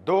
2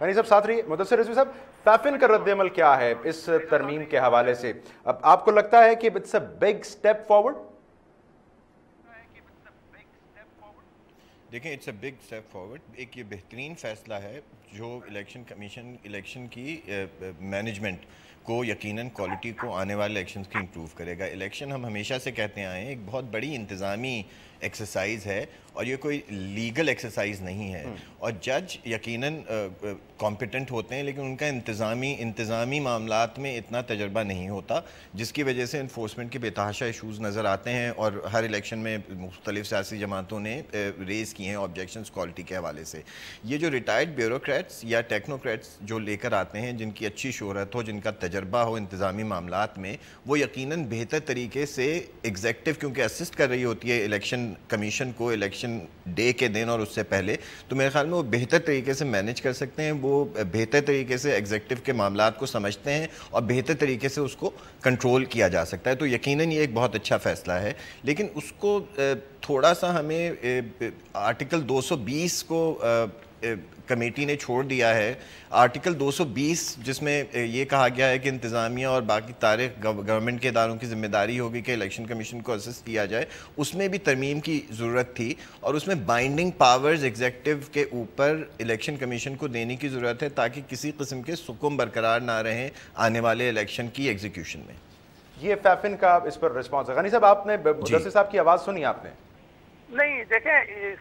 غنی صاحب ساتھ رہی. مدثر رضوی صاحب, فیفن کا رد عمل کیا ہے اس ترمیم کے حوالے سے؟ اب آپ کو لگتا ہے کہ it's a big step forward? دیکھیں it's a big step forward. ایک یہ بہترین فیصلہ ہے جو الیکشن کمیشن الیکشن کی مینجمنٹ کو یقیناً کوالٹی کو آنے والے الیکشنز کی امپروو کرے گا. الیکشن ہم ہمیشہ سے کہتے آئے ہیں ایک بہت بڑی انتظامی ایکسرسائز ہے اور یہ کوئی لیگل ایکسرسائز نہیں ہے, اور جج یقیناً کمپیٹنٹ ہوتے ہیں لیکن ان کا انتظامی معاملات میں اتنا تجربہ نہیں ہوتا, جس کی وجہ سے انفورسمنٹ کے بے تحاشا ایشوز نظر آتے ہیں, اور ہر الیکشن میں مختلف سیاسی جماعتوں نے ریز کی ہیں آبجیکشنز کوالٹی کے حوالے سے. یہ جو ریٹائرڈ بیوروکریٹس یا ٹیکنوکریٹس جو لے کر آتے ہیں, جن کی اچھی شہرت ہو, جن کا تجربہ ہو انتظامی معاملات میں, وہ یقیناً بہتر طریقے سے ایگزیکٹو کیونکہ اسسٹ کر رہی ہوتی ہے الیکشن کمیشن کو الیکشن ڈے کے دن اور اس سے پہلے, تو میرے خیال میں وہ بہتر طریقے سے مینیج کر سکتے ہیں, وہ بہتر طریقے سے ایگزیکٹو کے معاملات کو سمجھتے ہیں اور بہتر طریقے سے اس کو کنٹرول کیا جا سکتا ہے. تو یقیناً یہ ایک بہت اچھا فیصلہ ہے, لیکن اس کو تھوڑا سا ہمیں آرٹیکل 220 کو کمیٹی نے چھوڑ دیا ہے. آرٹیکل 220 جس میں یہ کہا گیا ہے کہ انتظامیہ اور باقی تاریخ گورنمنٹ کے اداروں کی ذمہ داری ہوگی کہ الیکشن کمیشن کو اسسٹ کیا جائے, اس میں بھی ترمیم کی ضرورت تھی, اور اس میں بائنڈنگ پاورز ایگزیکٹو کے اوپر الیکشن کمیشن کو دینے کی ضرورت ہے تاکہ کسی قسم کے سکم برقرار نہ رہیں آنے والے الیکشن کی ایگزیکیوشن میں. یہ فیفن کا اس پر رسپانس ہے. غنی صاحب آپ نے مدثر صاحب کی آواز سنی آپ نے؟ نہیں دیکھیں,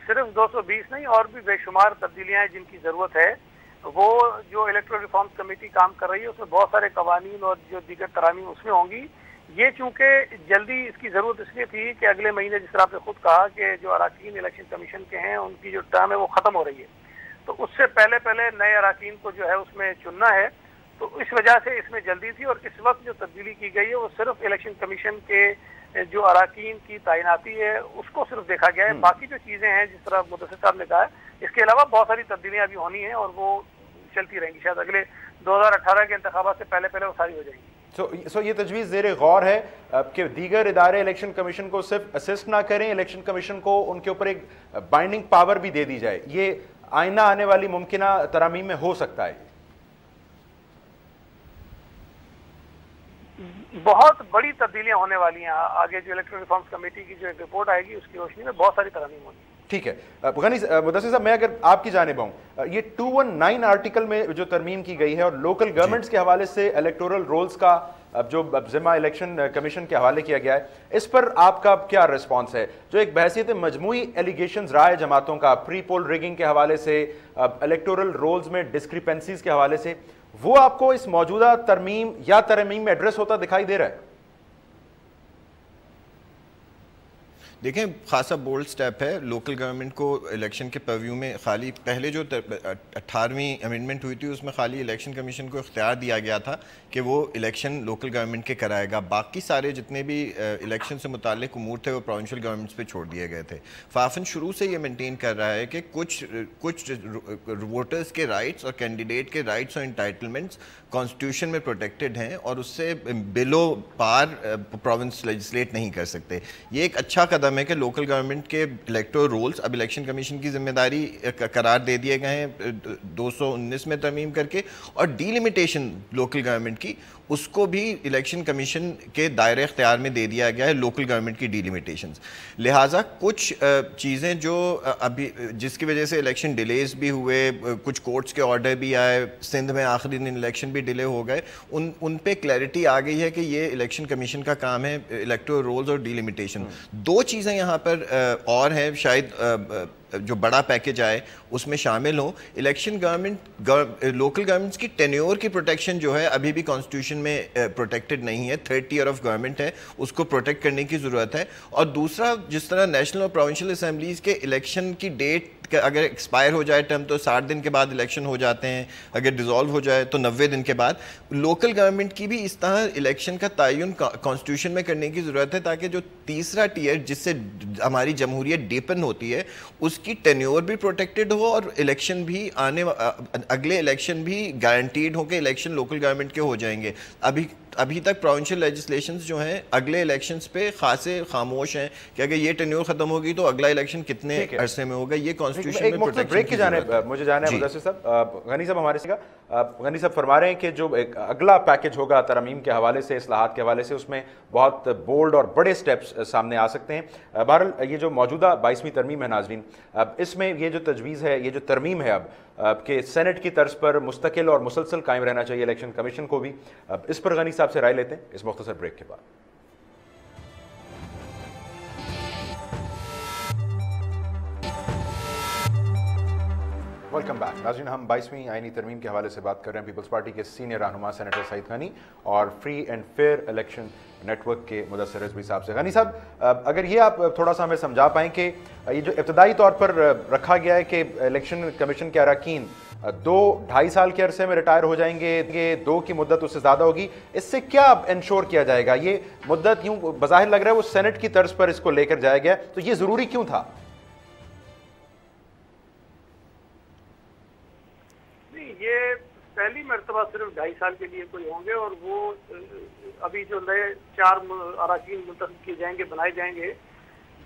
صرف 220 نہیں اور بھی بے شمار تبدیلیاں ہیں جن کی ضرورت ہے. وہ جو الیکٹرل ریفارمز کمیٹی کام کر رہی ہے اس میں بہت سارے قوانین اور جو دیگر ترامیم اس میں ہوں گی. یہ چونکہ جلدی اس کی ضرورت اس لیے تھی کہ اگلے مہینے جس طرح آپ نے خود کہا کہ جو اراکین الیکشن کمیشن کے ہیں ان کی جو ٹرم ہے وہ ختم ہو رہی ہے, تو اس سے پہلے نئے اراکین کو جو ہے اس میں چننا ہے. تو اس وجہ سے اس میں جلدی تھی, اور اس وقت جو تبدیلی کی گئی ہے وہ صرف الیکشن کمیشن کے جو اراکین کی تعیناتی ہے اس کو صرف دیکھا گیا ہے. باقی جو چیزیں ہیں جس طرح مدثر صاحب نے کہا ہے, اس کے علاوہ بہت ساری تبدیلیاں ابھی ہونی ہیں اور وہ چلتی رہیں گی, شاید اگلے 2018 کے انتخابات سے پہلے وہ ساری ہو جائیں گی. سو یہ تجویز زیر غور ہے کہ دیگر ادارے الیکشن کمیشن کو صرف اسسٹ نہ کریں, الیکشن کمیشن کو ان کے اوپر ایک بائنڈنگ پاور بھی دے دی جائے. یہ آئندہ آنے والی ممکنہ ترامیم میں ہو سکتا ہے. بہت بڑی تبدیلیاں ہونے والی ہیں آگے. جو الیکٹرل ریفارمز کمیٹی کی جو ایک رپورٹ آئے گی اس کی روشنی میں بہت ساری ترامیم ہونی. ٹھیک ہے. غنی مدثر صاحب, میں اگر آپ کی جانب آؤں, یہ 219 آرٹیکل میں جو ترمیم کی گئی ہے اور لوکل گورنمنٹس کے حوالے سے الیکٹورل رولز کا جو ذمہ الیکشن کمیشن کے حوالے کیا گیا ہے, اس پر آپ کا کیا رسپانس ہے؟ جو ایک بحثیت مجموعی ایلیگیشنز رائے جماعتوں کا پری پول ریگنگ کے حوالے سے, الیکٹورل رولز میں ڈسکریپنسیز کے حوالے سے, وہ آپ کو اس موجودہ ترمیم یا ترمیم میں ایڈریس ہوتا دکھائی دے رہا ہے؟ دیکھیں خاصا بولڈ سٹیپ ہے. لوکل گورنمنٹ کو الیکشن کے پرویو میں خالی پہلے جو 18ویں امینڈمنٹ ہوئی تھی اس میں خالی الیکشن کمیشن کو اختیار دیا گیا تھا کہ وہ الیکشن لوکل گورنمنٹ کے کرائے گا. باقی سارے جتنے بھی الیکشن سے متعلق امور تھے وہ پروونشل گورنمنٹس پہ چھوڑ دیے گئے تھے. فافن شروع سے یہ مینٹین کر رہا ہے کہ کچھ ووٹرز کے رائٹس اور کینڈیڈیٹ کے رائٹس اور انٹائٹلمنٹس کانسٹیٹیوشن میں پروٹیکٹڈ ہیں اور اس سے بلو پار پروونس لیجسلیٹ نہیں کر سکتے. یہ ایک اچھا قدم ہے کہ لوکل گورنمنٹ کے الیکٹورل رولز اب الیکشن کمیشن کی ذمہ داری قرار دے دیے گئے ہیں 219 میں ترمیم کر کے, اور ڈی لمیٹیشن لوکل گورنمنٹ کی اس کو بھی الیکشن کمیشن کے دائرے اختیار میں دے دیا گیا ہے, لوکل گورنمنٹ کی ڈی لمیٹیشنز. لہٰذا کچھ چیزیں جو ابھی جس کی وجہ سے الیکشن ڈیلیز بھی ہوئے, کچھ کورٹس کے آرڈر بھی آئے, سندھ میں آخری دن الیکشن بھی ڈیلے ہو گئے, ان پہ کلیئرٹی آ گئی ہے کہ یہ الیکشن کمیشن کا کام ہے الیکٹورل رولز اور ڈی لمیٹیشن. دو چیزیں یہاں پر اور ہیں شاید جو بڑا پیکج آئے اس میں شامل ہوں. الیکشن لوکل گورنمنٹس کی ٹینیور کی پروٹیکشن جو ہے ابھی بھی کانسٹیٹیوشن میں پروٹیکٹڈ نہیں ہے. 30 ایئر آف گورنمنٹ ہے, اس کو پروٹیکٹ کرنے کی ضرورت ہے. اور دوسرا, جس طرح نیشنل اور پروونشل اسمبلیز کے الیکشن کی ڈیٹ اگر ایکسپائر ہو جائے ٹرم تو 60 دن کے بعد الیکشن ہو جاتے ہیں, اگر ڈیزالو ہو جائے تو 90 دن کے بعد. لوکل گورنمنٹ کی بھی اس طرح الیکشن کا تعین کانسٹیٹیوشن میں کرنے کی ضرورت ہے تاکہ جو تیسرا ٹیئر جس سے ہماری جمہوریت ڈیپن ہوتی ہے اس کی ٹینیور بھی پروٹیکٹڈ ہو اور الیکشن بھی اگلے الیکشن بھی گارنٹیڈ ہو کہ الیکشن لوکل گورنمنٹ کے ہو جائیں گے. ابھی ابھی تک پروونشل لیجسلیشنز جو ہیں اگلے الیکشنز پہ خاصے خاموش ہیں کہ اگر یہ ٹینیور ختم ہوگی تو اگلا الیکشن کتنے عرصے میں ہوگا. یہ کانسٹیٹیوشن میں پروٹیکشن بریک کی جانب مجھے جانا ہے مدثر صاحب. غنی صاحب ہمارے سے غنی صاحب فرما رہے ہیں کہ جو ایک اگلا پیکج ہوگا ترمیم کے حوالے سے, اصلاحات کے حوالے سے, اس میں بہت بولڈ اور بڑے سٹیپس سامنے آ سکتے ہیں. بہرحال یہ جو موجودہ 22ویں ترمیم ہے ناظرین, اس میں یہ جو تجویز ہے, یہ جو ترمیم ہے اب کہ سینٹ کی طرز پر مستقل اور مسلسل قائم رہنا چاہیے الیکشن کمیشن کو بھی, اس پر غنی صاحب سے رائے لیتے ہیں اس مختصر بریک کے بعد. ویلکم بیک ناظرین, ہم 22ویں آئینی ترمیم کے حوالے سے بات کر رہے ہیں. پیپلز پارٹی کے سینئر رہنما سینیٹر سعید غنی اور free and fair election network کے مدثر رضوی صاحب سے. غنی صاحب اگر یہ آپ تھوڑا سا ہمیں سمجھا پائیں کہ یہ جو ابتدائی طور پر رکھا گیا ہے کہ الیکشن کمیشن کے اراکین 2-2.5 سال کے عرصے میں ریٹائر ہو جائیں گے, 2 کی مدت اس سے زیادہ ہوگی, اس سے کیا انشور کیا جائے گا؟ یہ مدت یوں بظاہر لگ رہا ہے وہ سینٹ کی طرز پر اس کو لے کر جایا گیا, تو یہ ضروری کیوں تھا؟ یہ پہلی مرتبہ صرف 2.5 سال کے لیے کوئی ہوں گے, اور وہ ابھی جو نئے 4 اراکین منتخب کیے جائیں گے, بنائے جائیں گے,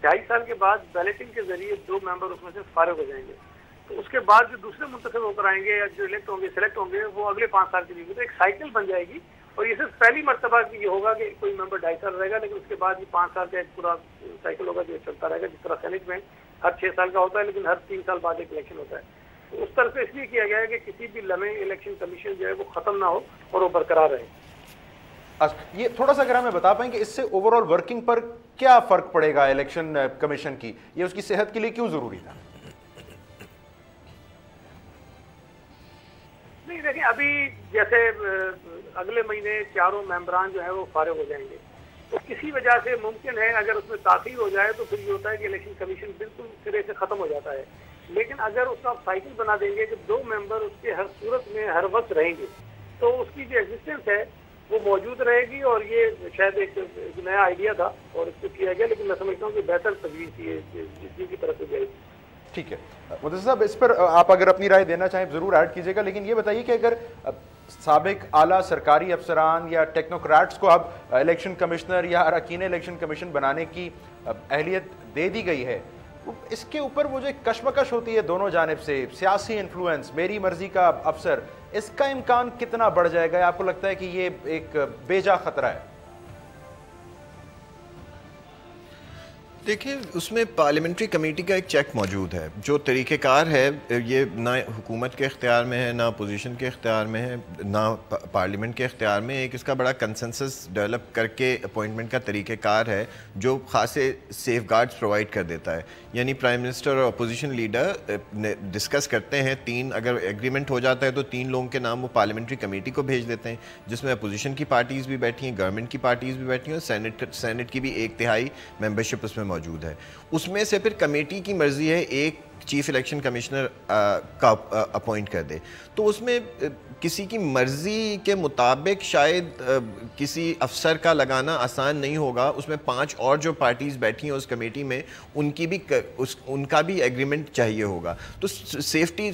2.5 سال کے بعد بیلٹنگ کے ذریعے 2 ممبر اس میں سے فارغ ہو جائیں گے. تو اس کے بعد جو دوسرے منتخب ہو کر آئیں گے یا جو الیکٹ ہوں گے, سلیکٹ ہوں گے, وہ اگلے 5 سال کے لیے. تو ایک سائیکل بن جائے گی, اور یہ صرف پہلی مرتبہ یہ ہوگا کہ کوئی ممبر 2.5 سال رہے گا, لیکن اس کے بعد یہ 5 سال کا ایک پورا سائیکل ہوگا جو چلتا رہے گا. جس طرح سینٹ میں ہر 6 سال کا ہوتا ہے, لیکن ہر 3 سال بعد ایک الیکشن ہوتا ہے. تو اس طرح سے اس لیے کیا گیا ہے کہ کسی بھی لمحے الیکشن کمیشن جو ہے وہ ختم نہ ہو اور وہ برقرار رہے. یہ تھوڑا سا اگر ہمیں بتا پائیں کہ اس سے اوور آل ورکنگ پر کیا فرق پڑے گا الیکشن کمیشن کی, یہ اس کی صحت کے لیے کیوں ضروری تھا؟ نہیں دیکھیں, ابھی جیسے اگلے مہینے 4 ممبران جو ہیں وہ فارغ ہو جائیں گے, تو کسی وجہ سے ممکن ہے اگر اس میں تاخیر ہو جائے تو پھر یہ ہوتا ہے کہ الیکشن کمیشن بالکل سرے سے ختم ہو جاتا ہے. لیکن اگر اس کا آپ سائیکل بنا دیں گے کہ 2 ممبر اس کے ہر صورت میں ہر وقت رہیں گے, تو اس کی جو ایگزسٹنس ہے وہ موجود رہے گی. اور یہ شاید ایک نیا آئیڈیا تھا اور اس کو کیا گیا, لیکن میں سمجھتا ہوں کہ بہتر تجویز تھی جس کی طرف سے جائے. ٹھیک ہے مدثر صاحب, اس پر آپ اگر اپنی رائے دینا چاہیں ضرور ایڈ کیجیے گا, لیکن یہ بتائیے کہ اگر سابق اعلیٰ سرکاری افسران یا ٹیکنوکریٹس کو اب الیکشن کمشنر یا اراکین الیکشن کمیشن بنانے کی اہلیت دے دی گئی ہے, اس کے اوپر وہ جو کشمکش ہوتی ہے دونوں جانب سے, سیاسی انفلوئنس, میری مرضی کا افسر, اس کا امکان کتنا بڑھ جائے گا؟ آپ کو لگتا ہے کہ یہ ایک بے جا خطرہ ہے؟ دیکھیں, اس میں پارلیمنٹری کمیٹی کا ایک چیک موجود ہے. جو طریقہ کار ہے یہ نہ حکومت کے اختیار میں ہے, نہ اپوزیشن کے اختیار میں ہے, نہ پارلیمنٹ کے اختیار میں. ایک اس کا بڑا کنسنسس ڈیولپ کر کے اپوائنٹمنٹ کا طریقہ کار ہے جو خاصے سیف گارڈز پرووائڈ کر دیتا ہے. یعنی پرائم منسٹر اور اپوزیشن لیڈر ڈسکس کرتے ہیں, 3 اگر ایگریمنٹ ہو جاتا ہے تو 3 لوگوں کے نام وہ پارلیمنٹری کمیٹی کو بھیج دیتے ہیں, جس میں اپوزیشن کی پارٹیز بھی بیٹھی ہیں, گورنمنٹ کی پارٹیز بھی بیٹھی ہیں, اور سینٹ کی بھی 1/3 ممبرشپ اس میں موجود ہے. اس میں سے پھر کمیٹی کی مرضی ہے ایک چیف الیکشن کمشنر کا اپوائنٹ کر دے. تو اس میں کسی کی مرضی کے مطابق شاید کسی افسر کا لگانا آسان نہیں ہوگا. اس میں 5 اور جو پارٹیز بیٹھی ہیں اس کمیٹی میں, ان کا بھی ایگریمنٹ چاہیے ہوگا. تو سیفٹی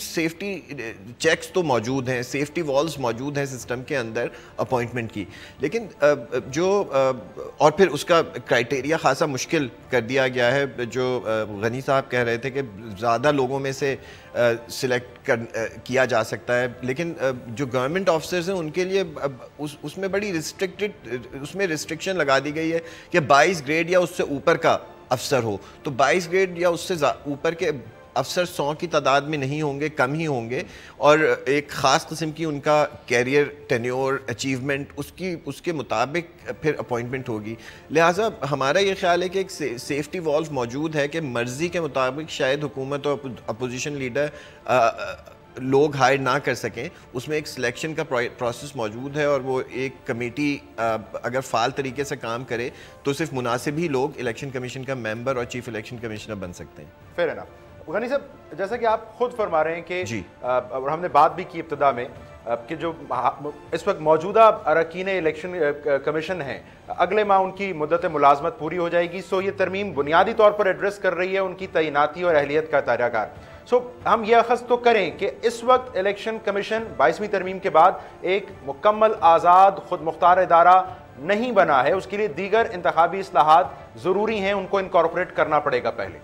چیکس تو موجود ہیں, سیفٹی والز موجود ہیں سسٹم کے اندر اپوائنٹمنٹ کی. لیکن اور پھر اس کا کرائٹیریا خاصا مشکل کر دیا گیا ہے. جو غنی صاحب کہہ رہے تھے کہ زیادہ لوگوں میں سے سلیکٹ کیا جا سکتا ہے, لیکن جو گورنمنٹ آفیسرز ہیں ان کے لیے اس میں بڑی اس میں ریسٹرکشن لگا دی گئی ہے کہ 22 گریڈ یا اس سے اوپر کا افسر ہو. تو 22 گریڈ یا اس سے اوپر کے افسر 100 کی تعداد میں نہیں ہوں گے, کم ہی ہوں گے, اور ایک خاص قسم کی ان کا کیریئر ٹینیور اچیومنٹ اس کے مطابق پھر اپوائنٹمنٹ ہوگی. لہٰذا ہمارا یہ خیال ہے کہ ایک سیفٹی والو موجود ہے کہ مرضی کے مطابق شاید حکومت اور اپوزیشن لیڈر لوگ ہائر نہ کر سکیں. اس میں ایک سلیکشن کا پروسیس موجود ہے, اور وہ ایک کمیٹی اگر فعال طریقے سے کام کرے تو صرف مناسب ہی لوگ الیکشن کمیشن کا ممبر اور چیف الیکشن کمشنر بن سکتے ہیں. فیر انف. غنی صاحب, جیسا کہ آپ خود فرما رہے ہیں کہ اور ہم نے بات بھی کی ابتدا میں کہ جو اس وقت موجودہ اراکین الیکشن کمیشن ہیں, اگلے ماہ ان کی مدت ملازمت پوری ہو جائے گی. سو یہ ترمیم بنیادی طور پر ایڈریس کر رہی ہے ان کی تعیناتی اور اہلیت کا طریقہ کار. سو ہم یہ اخذ تو کریں کہ اس وقت الیکشن کمیشن 22ویں ترمیم کے بعد ایک مکمل آزاد خود مختار ادارہ نہیں بنا ہے، اس کے لیے دیگر انتخابی اصلاحات ضروری ہیں، ان کو انکارپوریٹ کرنا پڑے گا پہلے.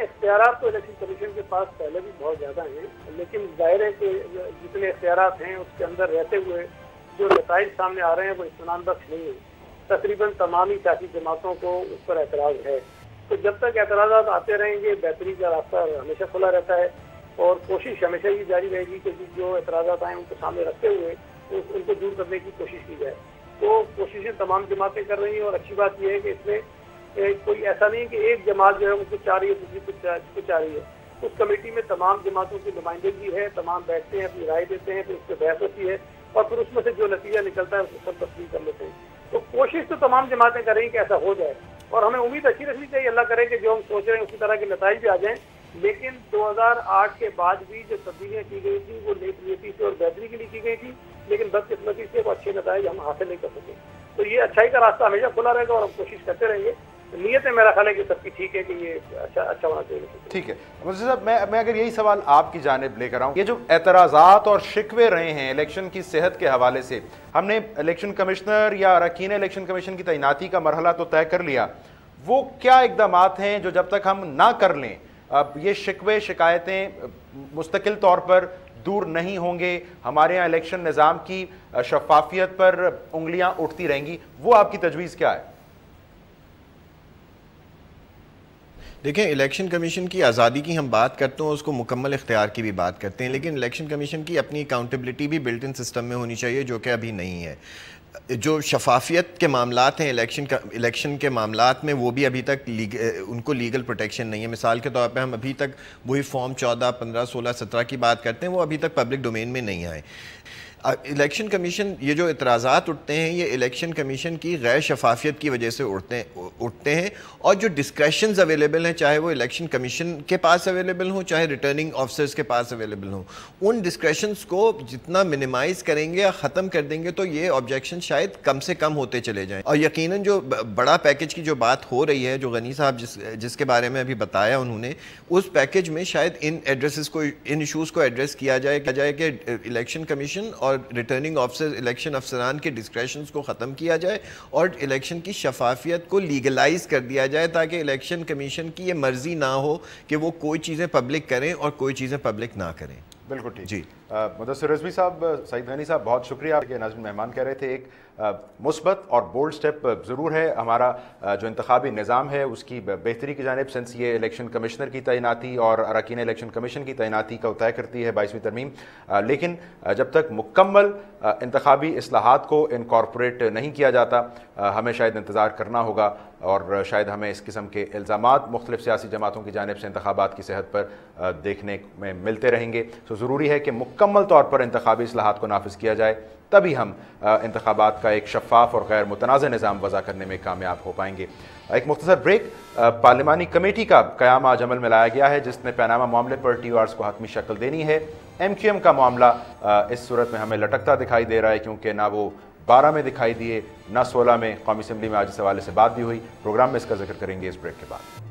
اختیارات تو الیکشن کمیشن کے پاس پہلے بھی بہت زیادہ ہیں، لیکن ظاہر ہے کہ جتنے اختیارات ہیں اس کے اندر رہتے ہوئے جو نتائج سامنے آ رہے ہیں وہ اطمینان بخش نہیں ہے. تقریباً تمام ہی سیاسی جماعتوں کو اس پر اعتراض ہے. تو جب تک اعتراضات آتے رہیں گے بہتری کا راستہ ہمیشہ کھلا رہتا ہے، اور کوشش ہمیشہ یہ جاری رہے گی کہ جو اعتراضات آئیں ان کو سامنے رکھتے ہوئے ان کو دور کرنے کی کوشش کی جائے. تو کوششیں تمام جماعتیں کر رہی ہیں، اور اچھی بات یہ ہے کہ اس میں کوئی ایسا نہیں کہ ایک جماعت جو ہے وہ کچھ چاہ رہی ہے دوسری کچھ چاہ رہی ہے. اس کمیٹی میں تمام جماعتوں کی نمائندگی ہے، تمام بیٹھتے ہیں، اپنی رائے دیتے ہیں، پھر اس پہ بحث ہوتی ہے، اور پھر اس میں سے جو نتیجہ نکلتا ہے اس کو سب تسلیم کر لیتے ہیں. تو کوشش تو تمام جماعتیں کر رہی ہیں کہ ایسا ہو جائے، اور ہمیں امید اچھی رکھنی چاہیے اللہ کرے کہ جو ہم سوچ رہے ہیں اسی طرح کے نتائج بھی آ جائیں. لیکن 2008 کے بعد بھی جو تبدیلیاں کی گئی تھیں وہ نیک نیتی سے اور بہتری کے لیے کی گئی تھی، لیکن بدقسمتی سے وہ اچھے نتائج ہم حاصل نہیں کر سکے. تو یہ اچھائی کا راستہ ہمیشہ کھلا رہے گا، اور ہم کوشش کرتے رہیں گے. نیت ہے میرا خیال ہے کہ سب کی ٹھیک ہے کہ یہ اچھا ہونا چاہیے. ٹھیک ہے مفتی صاحب، میں اگر یہی سوال آپ کی جانب لے کر آؤں، یہ جو اعتراضات اور شکوے رہے ہیں الیکشن کی صحت کے حوالے سے، ہم نے الیکشن کمشنر یا اراکین الیکشن کمیشن کی تعیناتی کا مرحلہ تو طے کر لیا، وہ کیا اقدامات ہیں جو جب تک ہم نہ کر لیں اب یہ شکوے شکایتیں مستقل طور پر دور نہیں ہوں گے، ہمارے یہاں الیکشن نظام کی شفافیت پر انگلیاں اٹھتی رہیں گی؟ وہ آپ کی تجویز کیا ہے؟ دیکھیں، الیکشن کمیشن کی آزادی کی ہم بات کرتے ہیں، اس کو مکمل اختیار کی بھی بات کرتے ہیں، لیکن الیکشن کمیشن کی اپنی اکاؤنٹیبلٹی بھی بلٹ ان سسٹم میں ہونی چاہیے، جو کہ ابھی نہیں ہے. جو شفافیت کے معاملات ہیں الیکشن کے معاملات میں، وہ بھی ابھی تک ان کو لیگل پروٹیکشن نہیں ہے. مثال کے طور پہ ہم ابھی تک وہی فارم 14, 15, 16, 17 کی بات کرتے ہیں، وہ ابھی تک پبلک ڈومین میں نہیں آئے. الیکشن کمیشن، یہ جو اعتراضات اٹھتے ہیں یہ الیکشن کمیشن کی غیر شفافیت کی وجہ سے اٹھتے ہیں، اور جو ڈسکریشنز اویلیبل ہیں، چاہے وہ الیکشن کمیشن کے پاس اویلیبل ہوں چاہے ریٹرننگ آفیسرز کے پاس اویلیبل ہوں، ان ڈسکریشنز کو جتنا منیمائز کریں گے یا ختم کر دیں گے تو یہ آبجیکشن شاید کم سے کم ہوتے چلے جائیں. اور یقیناً جو بڑا پیکج کی جو بات ہو رہی ہے، جو غنی صاحب جس کے بارے میں ابھی بتایا انہوں نے، اس پیکج میں شاید ان ایشوز کو ایڈریس کیا جائے کہ الیکشن کمیشن اور ریٹرننگ آفیسر الیکشن افسران کے ڈسکریشنز کو ختم کیا جائے اور الیکشن کی شفافیت کو لیگلائز کر دیا جائے، تاکہ الیکشن کمیشن کی یہ مرضی نہ ہو کہ وہ کوئی چیزیں پبلک کریں اور کوئی چیزیں پبلک نہ کریں. بالکل ٹھیک. جی مدثر رضوی صاحب، سعید غنی صاحب، بہت شکریہ. آپ کے ناظرین مہمان کہہ رہے تھے ایک مثبت اور بولڈ سٹیپ ضرور ہے ہمارا جو انتخابی نظام ہے اس کی بہتری کی جانب، سنس یہ الیکشن کمشنر کی تعیناتی اور اراکین الیکشن کمیشن کی تعیناتی کا طے کرتی ہے 22ویں ترمیم. لیکن جب تک مکمل انتخابی اصلاحات کو انکارپوریٹ نہیں کیا جاتا ہمیں شاید انتظار کرنا ہوگا، اور شاید ہمیں اس قسم کے الزامات مختلف سیاسی جماعتوں کی جانب سے انتخابات کی صحت پر دیکھنے میں ملتے رہیں گے. سو ضروری ہے کہ مکمل طور پر انتخابی اصلاحات کو نافذ کیا جائے، تبھی ہم انتخابات کا ایک شفاف اور غیر متنازع نظام وضع کرنے میں کامیاب ہو پائیں گے. ایک مختصر بریک. پارلیمانی کمیٹی کا قیام آج عمل میں لایا گیا ہے جس نے پیناما معاملے پر ٹی او آرز کو حتمی شکل دینی ہے. ایم کیو ایم کا معاملہ اس صورت میں ہمیں لٹکتا دکھائی دے رہا ہے، کیونکہ نہ وہ 12 میں دکھائی دیے نہ 16 میں. قومی اسمبلی میں آج اس حوالے سے بات بھی ہوئی. پروگرام میں اس کا ذکر کریں گے اس بریک کے بعد.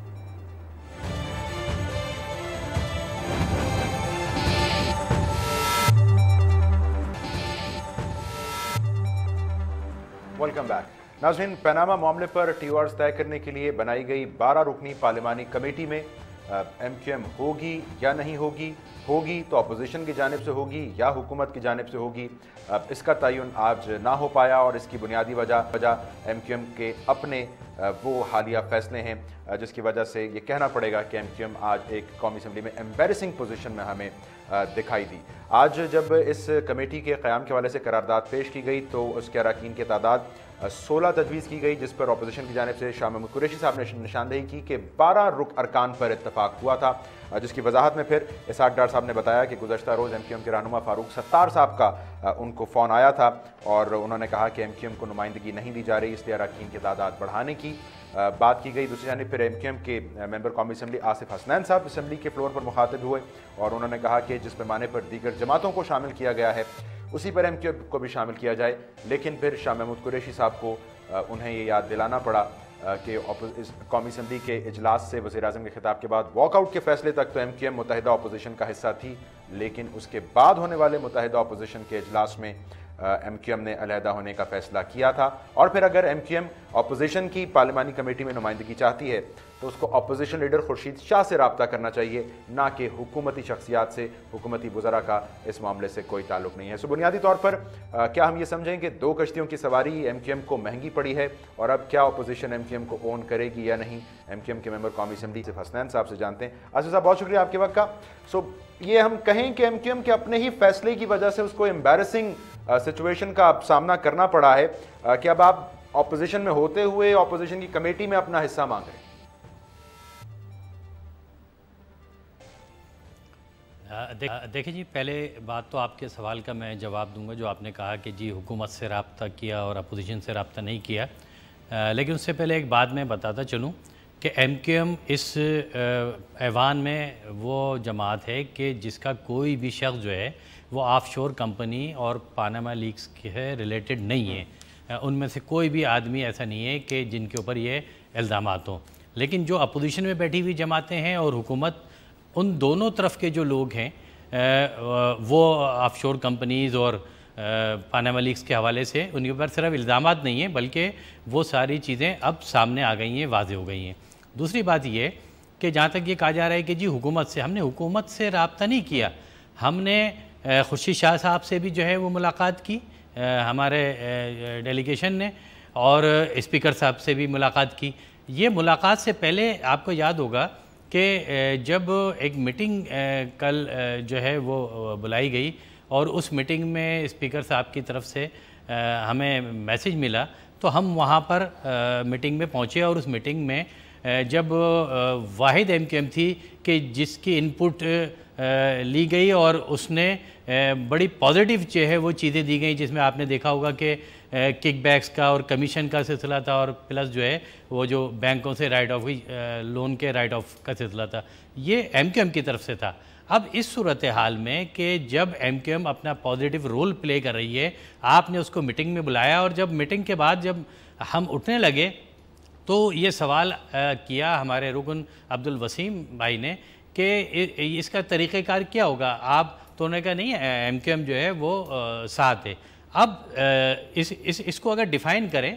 Welcome back. ناظرین، پیناما معاملے پر ٹی او آرز طے کرنے کے لیے بنائی گئی 12 رکنی پارلیمانی کمیٹی میں ایم کیو ایم ہوگی یا نہیں ہوگی تو اپوزیشن کی جانب سے ہوگی یا حکومت کی جانب سے ہوگی، اس کا تعین آج نہ ہو پایا، اور اس کی بنیادی وجہ ایم کیو ایم کے اپنے وہ حالیہ فیصلے ہیں، جس کی وجہ سے یہ کہنا پڑے گا کہ ایم کیو ایم آج ایک قومی اسمبلی میں ایمبیرسنگ پوزیشن میں ہمیں دکھائی دی. آج جب اس کمیٹی کے قیام کے حوالے سے قرارداد پیش کی گئی تو اس کے اراکین کی تعداد 16 تجویز کی گئی، جس پر اپوزیشن کی جانب سے شاہ محمود قریشی صاحب نے نشاندہی کی کہ 12 ارکان پر اتفاق ہوا تھا، جس کی وضاحت میں پھر اسحاق ڈار صاحب نے بتایا کہ گزشتہ روز ایم کیو ایم کے رہنما فاروق ستار صاحب کا ان کو فون آیا تھا، اور انہوں نے کہا کہ ایم کیو ایم کو نمائندگی نہیں دی جا رہی، اس لیے اراکین کی تعداد بڑھانے کی بات کی گئی. دوسری جانب پھر ایم کیو ایم کے ممبر قومی اسمبلی آصف حسنین صاحب اسمبلی کے فلور پر مخاطب ہوئے، اور انہوں نے کہا کہ جس پیمانے پر دیگر جماعتوں کو شامل کیا گیا ہے اسی پر ایم کیو ایم کو بھی شامل کیا جائے. لیکن پھر شاہ محمود قریشی صاحب کو انہیں یہ یاد دلانا پڑا کہ قومی اسمبلی کے اجلاس سے وزیر اعظم کے خطاب کے بعد واک آؤٹ کے فیصلے تک تو ایم کیو ایم متحدہ اپوزیشن کا حصہ تھی، لیکن اس کے بعد ہونے والے متحدہ اپوزیشن کے اجلاس میں ایم کیو ایم نے علیحدہ ہونے کا فیصلہ کیا تھا. اور پھر اگر ایم کیو ایم اپوزیشن کی پارلیمانی کمیٹی میں نمائندگی چاہتی ہے تو اس کو اپوزیشن لیڈر خورشید شاہ سے رابطہ کرنا چاہیے، نہ کہ حکومتی شخصیات سے. حکومتی وزراء کا اس معاملے سے کوئی تعلق نہیں ہے. سو بنیادی طور پر کیا ہم یہ سمجھیں کہ 2 کشتیوں کی سواری ایم کیو ایم کو مہنگی پڑی ہے، اور اب کیا اپوزیشن ایم کیو ایم کو اون کرے گی یا نہیں؟ ایم کیو ایم کے ممبر قومی اسمبلی صرف حسنین صاحب سے جانتے ہیں. آصف صاحب بہت شکریہ آپ کے وقت کا. سو یہ ہم کہیں کہ ایم کیو ایم کے اپنے ہی فیصلے کی وجہ سے اس کو امبیرسنگ سچویشن کا اب سامنا کرنا پڑا ہے کہ اب آپ اپوزیشن میں ہوتے ہوئے اپوزیشن کی کمیٹی میں اپنا حصہ مانگ رہے ہیں. دیکھیں جی، پہلے بات تو آپ کے سوال کا میں جواب دوں گا جو آپ نے کہا کہ جی حکومت سے رابطہ کیا اور اپوزیشن سے رابطہ نہیں کیا. لیکن اس سے پہلے ایک بات میں بتاتا چلوں کہ ایم کیو ایم اس ایوان میں وہ جماعت ہے کہ جس کا کوئی بھی شخص جو ہے وہ آف شور کمپنی اور پاناما لیکس کے ریلیٹڈ نہیں ہے. ان میں سے کوئی بھی آدمی ایسا نہیں ہے کہ جن کے اوپر یہ الزامات ہوں. لیکن جو اپوزیشن میں بیٹھی ہوئی جماعتیں ہیں اور حکومت، ان دونوں طرف کے جو لوگ ہیں وہ آف شور کمپنیز اور پاناما لیکس کے حوالے سے ان کے اوپر صرف الزامات نہیں ہیں بلکہ وہ ساری چیزیں اب سامنے آ گئی ہیں، واضح ہو گئی ہیں. دوسری بات یہ کہ جہاں تک یہ کہا جا رہا ہے کہ جی حکومت سے، ہم نے حکومت سے رابطہ نہیں کیا. ہم نے خورشید شاہ صاحب سے بھی جو ہے وہ ملاقات کی، ہمارے ڈیلیگیشن نے، اور اسپیکر صاحب سے بھی ملاقات کی. یہ ملاقات سے پہلے آپ کو یاد ہوگا کہ جب ایک میٹنگ کل جو ہے وہ بلائی گئی اور اس میٹنگ میں اسپیکر صاحب کی طرف سے ہمیں میسج ملا تو ہم وہاں پر میٹنگ میں پہنچے، اور اس میٹنگ میں جب واحد ایم کیو ایم تھی کہ جس کی ان پٹ لی گئی اور اس نے بڑی پازیٹیو جو ہے وہ چیزیں دی گئیں، جس میں آپ نے دیکھا ہوگا کہ کک بیکس کا اور کمیشن کا سلسلہ تھا، اور پلس جو ہے وہ جو بینکوں سے رائٹ آف لون کے رائٹ آف کا سلسلہ تھا. یہ ایم کیو ایم کی طرف سے تھا. اب اس صورتحال میں کہ جب ایم کیو ایم اپنا پازیٹیو رول پلے کر رہی ہے، آپ نے اس کو میٹنگ میں بلایا، اور جب میٹنگ کے بعد جب ہم اٹھنے لگے تو یہ سوال کیا ہمارے رکن عبدالوسیم بھائی نے کہ اس کا طریقہ کار کیا ہوگا. آپ تو نے کہا نہیں، ایم کیو ایم جو ہے وہ ساتھ ہے. اب اس کو اگر ڈیفائن کریں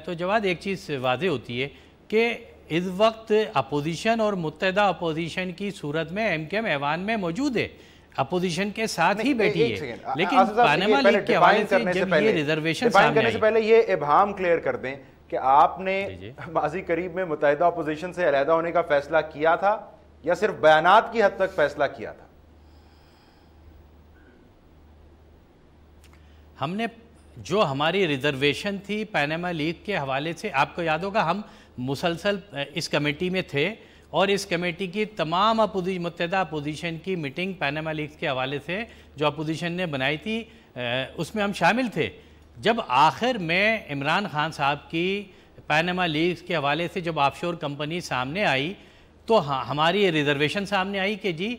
تو جواد ایک چیز واضح ہوتی ہے کہ اس وقت اپوزیشن اور متحدہ اپوزیشن کی صورت میں ایم کیو ایم ایوان میں موجود ہے، اپوزیشن کے ساتھ ہی بیٹھی ہے. لیکن پاناما لیک کے حوالے سے جب یہ ریزرویشن سامنے آئی، سے پہلے یہ ابہام کلیئر کر دیں کہ آپ نے ماضی قریب میں متحدہ اپوزیشن سے علیحدہ ہونے کا فیصلہ کیا تھا یا صرف بیانات کی حد تک فیصلہ کیا تھا؟ ہم نے جو ہماری ریزرویشن تھی پاناما لیک کے حوالے سے، آپ کو یاد ہوگا ہم مسلسل اس کمیٹی میں تھے، اور اس کمیٹی کی تمام متحدہ اپوزیشن کی میٹنگ پاناما لیکس کے حوالے سے جو اپوزیشن نے بنائی تھی اس میں ہم شامل تھے. جب آخر میں عمران خان صاحب کی پاناما لیکس کے حوالے سے جب آف شور کمپنی سامنے آئی تو ہماری ریزرویشن سامنے آئی کہ جی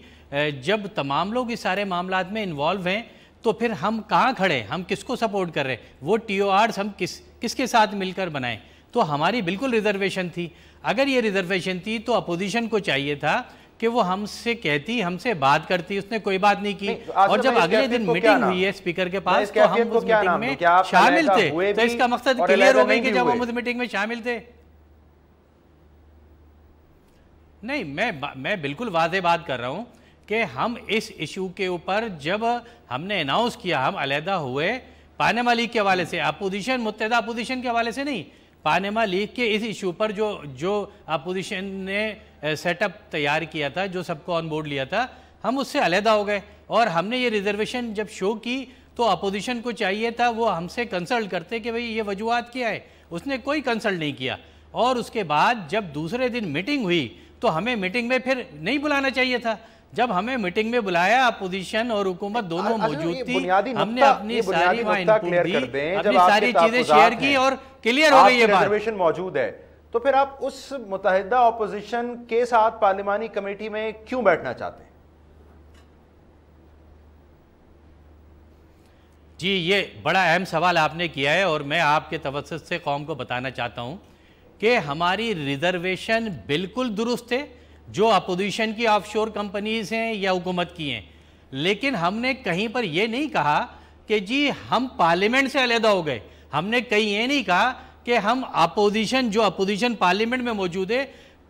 جب تمام لوگ اس سارے معاملات میں انوالو ہیں تو پھر ہم کہاں کھڑے، ہم کس کو سپورٹ کر رہے ہیں، وہ ٹی او آرز ہم کس کے ساتھ مل کر بنائیں. تو ہماری بالکل ریزرویشن تھی. اگر یہ ریزرویشن تھی تو اپوزیشن کو چاہیے تھا کہ وہ ہم سے کہتی، ہم سے بات کرتی. اس نے کوئی بات نہیں کی. اور جب اگلے دن میٹنگ ہوئی ہے اسپیکر کے پاس تو ہم اس میٹنگ میں شامل تھے. تو اس کا مقصد کلیئر ہو گئی کہ جب ہم اس میٹنگ میں شامل تھے. نہیں، میں بالکل واضح بات کر رہا ہوں کہ ہم اس ایشو کے اوپر جب ہم نے اناؤنس کیا، ہم علیحدہ ہوئے پاناما لیک کے حوالے سے، اپوزیشن متحدہ اپوزیشن کے حوالے سے نہیں، پاناما لیک کے اس ایشو پر جو اپوزیشن نے سیٹ اپ تیار کیا تھا، جو سب کو آن بورڈ لیا تھا، ہم اس سے علیحدہ ہو گئے. اور ہم نے یہ ریزرویشن جب شو کی تو اپوزیشن کو چاہیے تھا وہ ہم سے کنسلٹ کرتے کہ بھئی یہ وجوہات کیا ہے. اس نے کوئی کنسلٹ نہیں کیا. اور اس کے بعد جب دوسرے دن میٹنگ ہوئی تو ہمیں میٹنگ میں پھر نہیں بلانا چاہیے تھا. جب ہمیں میٹنگ میں بلایا، اپوزیشن اور حکومت دونوں موجود تھی، ہم نے اپنی ساری اپنی ساری چیزیں شیئر کی اور کلیئر ہو گئی یہ بات. ریزرویشن موجود ہے تو پھر آپ اس متحدہ اپوزیشن کے ساتھ پارلیمانی کمیٹی میں کیوں بیٹھنا چاہتے ہیں؟ جی، یہ بڑا اہم سوال آپ نے کیا ہے، اور میں آپ کے توسط سے قوم کو بتانا چاہتا ہوں کہ ہماری ریزرویشن بالکل درست ہے جو اپوزیشن کی آف شور کمپنیز ہیں یا حکومت کی ہیں، لیکن ہم نے کہیں پر یہ نہیں کہا کہ جی ہم پارلیمنٹ سے علیحدہ ہو گئے. ہم نے کہیں یہ نہیں کہا کہ ہم اپوزیشن جو اپوزیشن پارلیمنٹ میں موجود ہے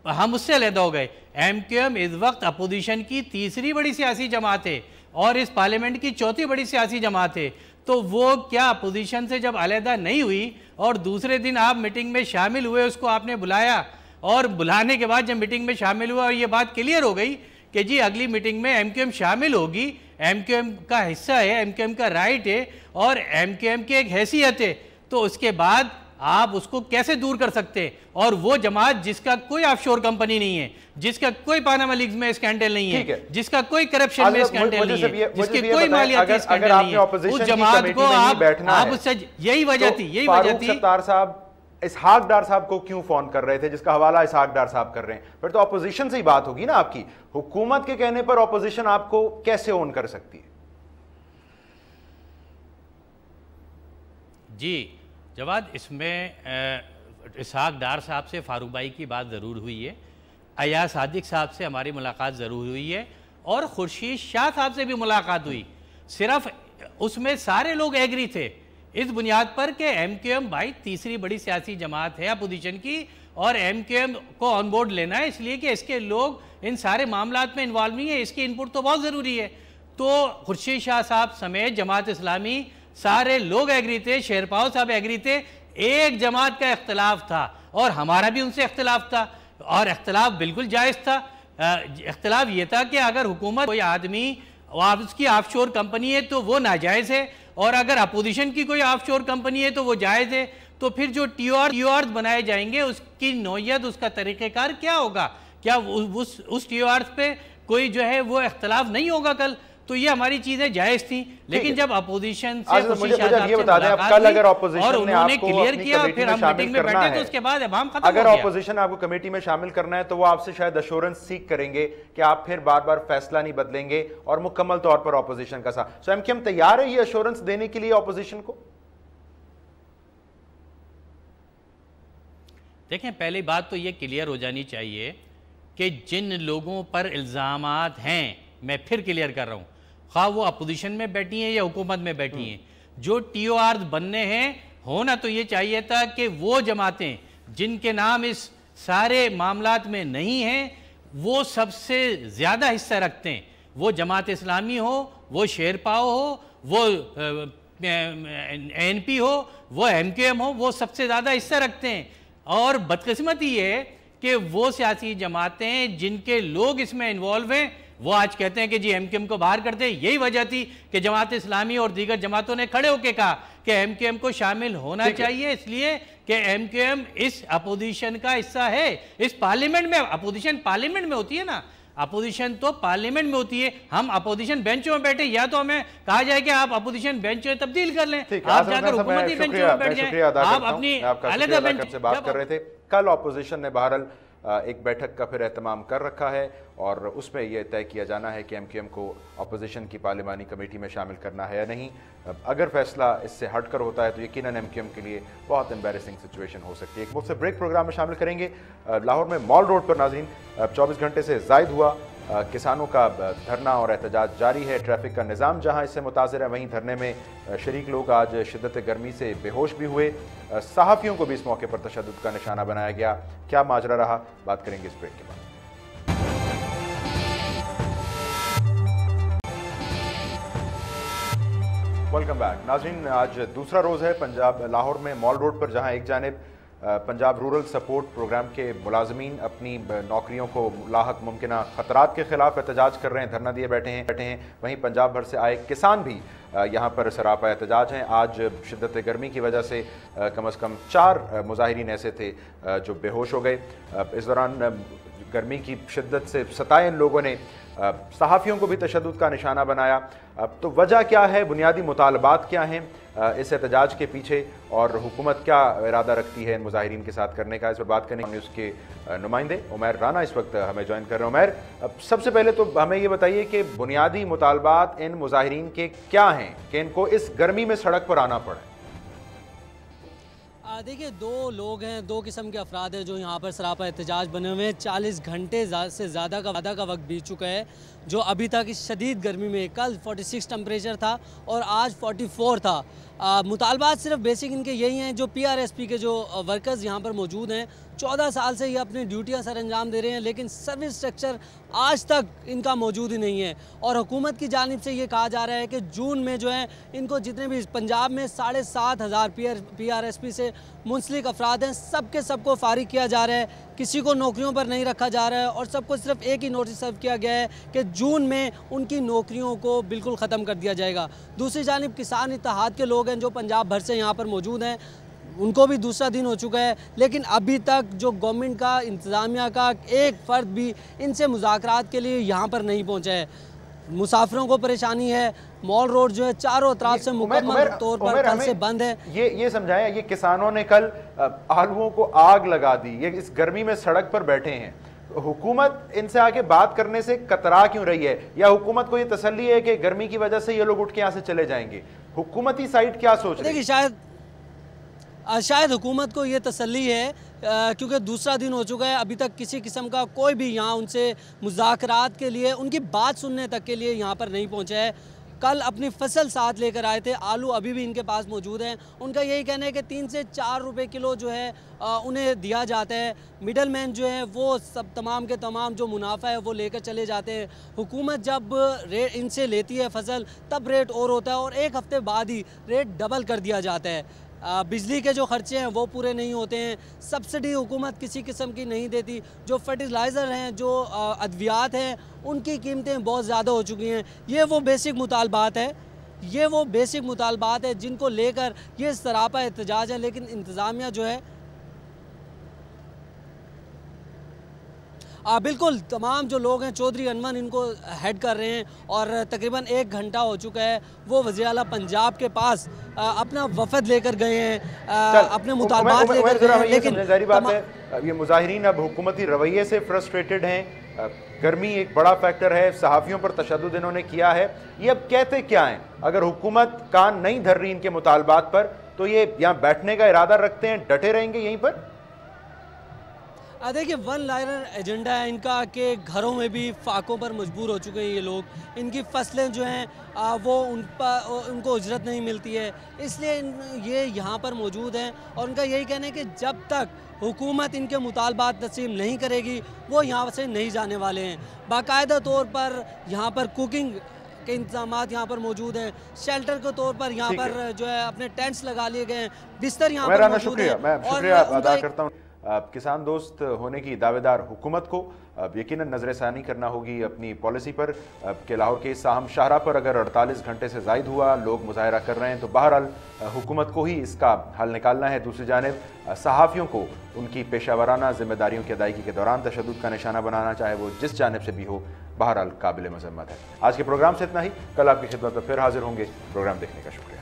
ہم اس سے علیحدہ ہو گئے. ایم کیو ایم اس وقت اپوزیشن کی تیسری بڑی سیاسی جماعت ہے اور اس پارلیمنٹ کی چوتھی بڑی سیاسی جماعت ہے. تو وہ کیا اپوزیشن سے جب علیحدہ نہیں ہوئی اور دوسرے دن آپ میٹنگ میں شامل ہوئے، اس کو آپ نے بلایا اور بلانے کے بعد جب میٹنگ میں شامل ہوا اور یہ بات کلیئر ہو گئی کہ جی اگلی میٹنگ میں ایم کیو ایم شامل ہوگی، ایم کیو ایم کا حصہ ہے، ایم کیو ایم کا رائٹ ہے اور ایم کیو ایم کی ایک حیثیت ہے، تو اس کے بعد آپ اس کو کیسے دور کر سکتے ہیں؟ اور وہ جماعت جس کا کوئی آف شور کمپنی نہیں ہے، جس کا کوئی پاناما لیکس میں اسکینڈل نہیں ہے، جس کا کوئی کرپشن میں اسکینڈل نہیں ہے، جس کی کوئی مالیاتی اسکینڈل نہیں ہے، اس جماعت کو آپ اس سے یہی وجہ تھی فاروق ستار صاحب اسحاق ڈار صاحب کو کیوں فون کر رہے تھے، جس کا حوالہ اسحاق ڈار صاحب کر رہے ہیں؟ پھر تو اپوزیشن سے ہی بات ہوگی نا آپ کی. حکومت کے کہنے پر اپوزیشن آپ کو کیسے اون کر سکتی ہے؟ جی جواد، اس میں اسحاق ڈار صاحب سے فاروق بھائی کی بات ضرور ہوئی ہے، ایاز صادق صاحب سے ہماری ملاقات ضرور ہوئی ہے اور خورشید شاہ صاحب سے بھی ملاقات ہوئی. صرف اس میں سارے لوگ ایگری تھے اس بنیاد پر کہ ایم کیو ایم بھائی تیسری بڑی سیاسی جماعت ہے اپوزیشن کی اور ایم کیو ایم کو آن بورڈ لینا ہے، اس لیے کہ اس کے لوگ ان سارے معاملات میں انوالو نہیں ہیں، اس کی انپٹ تو بہت ضروری ہے. تو خورشید شاہ صاحب سمیت جماعت اسلامی سارے لوگ ایگری تھے، شیرپاؤ صاحب ایگری تھے. ایک جماعت کا اختلاف تھا اور ہمارا بھی ان سے اختلاف تھا اور اختلاف بالکل جائز تھا. اختلاف یہ تھا کہ اگر حکومت کوئی آدمی اس کی آف شور کمپنی ہے تو وہ ناجائز ہے اور اگر اپوزیشن کی کوئی آف شور کمپنی ہے تو وہ جائز ہے. تو پھر جو ٹی آرز بنائے جائیں گے اس کی نوعیت، اس کا طریقہ کار کیا ہوگا؟ کیا اس ٹی آرز پہ کوئی جو ہے وہ اختلاف نہیں ہوگا کل؟ تو یہ ہماری چیزیں جائز تھیں، لیکن جب اپوزیشن سے مجھے یہ بتا دیں کل اگر اپوزیشن نے آپ کو کلیئر کیا پھر ہم میٹنگ میں بیٹھے تو اس کے بعد ابہام ختم ہو گیا. اگر اپوزیشن آپ کو کمیٹی میں شامل کرنا ہے تو وہ آپ سے شاید ایشورنس سیکھ کریں گے کہ آپ پھر بار بار فیصلہ نہیں بدلیں گے اور مکمل طور پر اپوزیشن کا ساتھ. سو ایم کیو ایم تیار ہے یہ ایشورنس دینے کے لیے اپوزیشن کو؟ دیکھیں، پہلی بات تو یہ کلیئر ہو جانی چاہیے کہ جن لوگوں پر الزامات ہیں، میں پھر کلیئر کر رہا ہوں، خواہ وہ اپوزیشن میں بیٹھی ہیں یا حکومت میں بیٹھی ہیں، جو ٹی او آرز بننے ہیں ہونا تو یہ چاہیے تھا کہ وہ جماعتیں جن کے نام اس سارے معاملات میں نہیں ہیں وہ سب سے زیادہ حصہ رکھتے ہیں. وہ جماعت اسلامی ہو، وہ شیرپاؤ ہو، وہ این پی ہو، وہ ایم کیو ایم ہو، وہ سب سے زیادہ حصہ رکھتے ہیں. اور بدقسمتی یہ ہے کہ وہ سیاسی جماعتیں جن کے لوگ اس میں انوالو ہیں وہ آج کہتے ہیں کہ جی ایم کیو ایم کو باہر کر دیں. یہی وجہ تھی کہ جماعت اسلامی اور دیگر جماعتوں نے کھڑے ہو کے کہا کہ ایم کیو ایم کو شامل ہونا چاہیے، اس لیے کہ ایم کیو ایم اس اپوزیشن کا حصہ ہے. اس پارلیمنٹ میں اپوزیشن پارلیمنٹ میں ہوتی ہے نا، اپوزیشن تو پارلیمنٹ میں ہوتی ہے. ہم اپوزیشن بینچوں میں بیٹھے، یا تو ہمیں کہا جائے کہ آپ اپوزیشن بینچ تبدیل کر لیں، آپ جا کر حکومتی بینچوں میں بیٹھ جائیں، آپ اپنی علیحدہ بینچ سے بات کر رہے تھے. کل اپوزیشن نے بہرحال ایک بیٹھک کا پھر اہتمام کر رکھا ہے اور اس میں یہ طے کیا جانا ہے کہ ایم کیو ایم کو اپوزیشن کی پارلیمانی کمیٹی میں شامل کرنا ہے یا نہیں. اگر فیصلہ اس سے ہٹ کر ہوتا ہے تو یقیناً ایم کیو ایم کے لیے بہت امبیرسنگ سچویشن ہو سکتی ہے. ایک مختصر بریک پروگرام میں شامل کریں گے. لاہور میں مال روڈ پر ناظرین 24 گھنٹے سے زائد ہوا کسانوں کا دھرنا اور احتجاج جاری ہے. ٹریفک کا نظام جہاں اس سے متاثر ہے، وہیں دھرنے میں شریک لوگ آج شدت گرمی سے بے ہوش بھی ہوئے. صحافیوں کو بھی اس موقع پر تشدد کا نشانہ بنایا گیا. کیا ماجرا رہا، بات کریں گے اس بریک کے بعد. ویلکم بیک ناظرین. آج دوسرا روز ہے پنجاب لاہور میں مال روڈ پر، جہاں ایک جانب پنجاب رورل سپورٹ پروگرام کے ملازمین اپنی نوکریوں کو لاحق ممکنہ خطرات کے خلاف احتجاج کر رہے ہیں، دھرنا دیے بیٹھے ہیں. وہیں پنجاب بھر سے آئے کسان بھی یہاں پر سراپا احتجاج ہیں. آج شدت گرمی کی وجہ سے کم از کم 4 مظاہرین ایسے تھے جو بے ہوش ہو گئے. اس دوران گرمی کی شدت سے ستائے ان لوگوں نے صحافیوں کو بھی تشدد کا نشانہ بنایا. تو وجہ کیا ہے، بنیادی مطالبات کیا ہیں اس احتجاج کے پیچھے، اور حکومت کیا ارادہ رکھتی ہے ان مظاہرین کے ساتھ کرنے کا، اس پر بات کرنے نیوز کے نمائندے عمیر رانا اس وقت ہمیں جوائن کر رہے ہیں. عمیر، سب سے پہلے تو ہمیں یہ بتائیے کہ بنیادی مطالبات ان مظاہرین کے کیا ہیں کہ ان کو اس گرمی میں سڑک پر آنا پڑا ہے؟ دیکھیے دو لوگ ہیں، دو قسم کے افراد ہیں جو یہاں پر سراپا احتجاج بنے ہوئے ہیں۔ 40 گھنٹے سے زیادہ کا وقت بیت چکا ہے، جو ابھی تک اس شدید گرمی میں، کل 46 ٹمپریچر تھا اور آج 44 تھا۔ مطالبات صرف بیسک ان کے یہی ہیں، جو PRSP کے جو ورکرز یہاں پر موجود ہیں، 14 سال سے یہ اپنی ڈیوٹیاں سر انجام دے رہے ہیں، لیکن سروس اسٹرکچر آج تک ان کا موجود ہی نہیں ہے۔ اور حکومت کی جانب سے یہ کہا جا رہا ہے کہ جون میں جو ہے ان کو جتنے بھی پنجاب میں 7,500 PRSP سے منسلک افراد ہیں، سب کے سب کو فارغ کیا جا رہا ہے، کسی کو نوکریوں پر نہیں رکھا جا رہا ہے، اور سب کو صرف ایک ہی نوٹس سرو کیا گیا ہے کہ جون میں ان کی نوکریوں کو بالکل ختم کر دیا جائے گا۔ دوسری جانب کسان اتحاد کے لوگ ہیں جو پنجاب بھر سے یہاں پر موجود ہیں، ان کو بھی دوسرا دن ہو چکا ہے، لیکن ابھی تک جو گورنمنٹ کا، انتظامیہ کا ایک فرد بھی ان سے مذاکرات کے لیے یہاں پر نہیں پہنچا ہے۔ مسافروں کو پریشانی ہے، مال روڈ جو ہے چاروں اطراف سے مکمل طور پر کل سے بند ہے۔ یہ سمجھائیں، یہ کسانوں نے کل آلووں کو آگ لگا دی، یہ اس گرمی میں سڑک پر بیٹھے ہیں، حکومت ان سے آگے بات کرنے سے کترا کیوں رہی ہے؟ یا حکومت کو یہ تسلی ہے کہ گرمی کی وجہ سے یہ لوگ اٹھ کے یہاں سے چلے جائیں گے؟ حکومتی سائٹ کیا سوچ رہی ہے؟ دیکھیے شاید حکومت کو یہ تسلی ہے کیونکہ دوسرا دن ہو چکا ہے، ابھی تک کسی قسم کا کوئی بھی یہاں ان سے مذاکرات کے لیے، ان کی بات سننے تک کے لیے یہاں پر نہیں پہنچا ہے۔ کل اپنی فصل ساتھ لے کر آئے تھے، آلو ابھی بھی ان کے پاس موجود ہیں، ان کا یہی کہنا ہے کہ 3 سے 4 روپے کلو جو ہے انہیں دیا جاتا ہے۔ مڈل مین جو ہے وہ سب تمام کے تمام جو منافع ہے وہ لے کر چلے جاتے ہیں۔ حکومت جب ریٹ ان سے لیتی ہے فصل تب ریٹ اور ہوتا ہے، اور ایک ہفتے بعد ہی ریٹ ڈبل کر دیا جاتا ہے۔ بجلی کے جو خرچے ہیں وہ پورے نہیں ہوتے ہیں، سبسڈی حکومت کسی قسم کی نہیں دیتی، جو فرٹیلائزر ہیں، جو ادویات ہیں، ان کی قیمتیں بہت زیادہ ہو چکی ہیں۔ یہ وہ بیسک مطالبات ہیں جن کو لے کر یہ سراپا احتجاج ہے، لیکن انتظامیہ جو ہے بالکل تمام جو لوگ ہیں، چودھری انمن ان کو ہیڈ کر رہے ہیں، اور تقریباً 1 گھنٹہ ہو چکا ہے، وہ وزیر اعلیٰ پنجاب کے پاس اپنا وفد لے کر گئے ہیں، اپنے مطالبات لے کر گئے ہیں، لیکن ظاہری بات ہے یہ مظاہرین اب حکومتی رویے سے فرسٹریٹڈ ہیں، گرمی ایک بڑا فیکٹر ہے، صحافیوں پر تشدد انہوں نے کیا ہے، یہ اب کہتے کیا ہیں؟ اگر حکومت کان نہیں دھر رہی ان کے مطالبات پر تو یہ یہاں بیٹھنے کا ارادہ رکھتے ہیں، ڈٹے رہیں گے یہیں پر؟ دیکھیے 1 لائنر ایجنڈا ہے ان کا کہ گھروں میں بھی فاقوں پر مجبور ہو چکے ہیں یہ لوگ، ان کی فصلیں جو ہیں وہ ان کو اجرت نہیں ملتی ہے، اس لیے یہ یہاں پر موجود ہیں، اور ان کا یہی کہنا ہے کہ جب تک حکومت ان کے مطالبات تسلیم نہیں کرے گی وہ یہاں سے نہیں جانے والے ہیں۔ باقاعدہ طور پر یہاں پر کوکنگ کے انتظامات یہاں پر موجود ہیں، شیلٹر کے طور پر یہاں پر جو ہے اپنے ٹینٹس لگا لیے گئے ہیں، بستر یہاں پر موجود ہیں۔ میں شکریہ ادا کرتا ہوں کسان دوست ہونے کی دعوے دار حکومت کو یقیناً نظر ثانی کرنا ہوگی اپنی پالیسی پر، کہ لاہور کے ساہم شاہراہ پر اگر 48 گھنٹے سے زائد ہوا لوگ مظاہرہ کر رہے ہیں تو بہرحال حکومت کو ہی اس کا حل نکالنا ہے۔ دوسری جانب صحافیوں کو ان کی پیشہ ورانہ ذمہ داریوں کی ادائیگی کے دوران تشدد کا نشانہ بنانا، چاہے وہ جس جانب سے بھی ہو، بہرحال قابل مذمت ہے۔ آج کے پروگرام سے اتنا ہی، کل آپ کی خدمت میں پھر حاضر ہوں گے۔ پروگرام دیکھنے کا شکریہ۔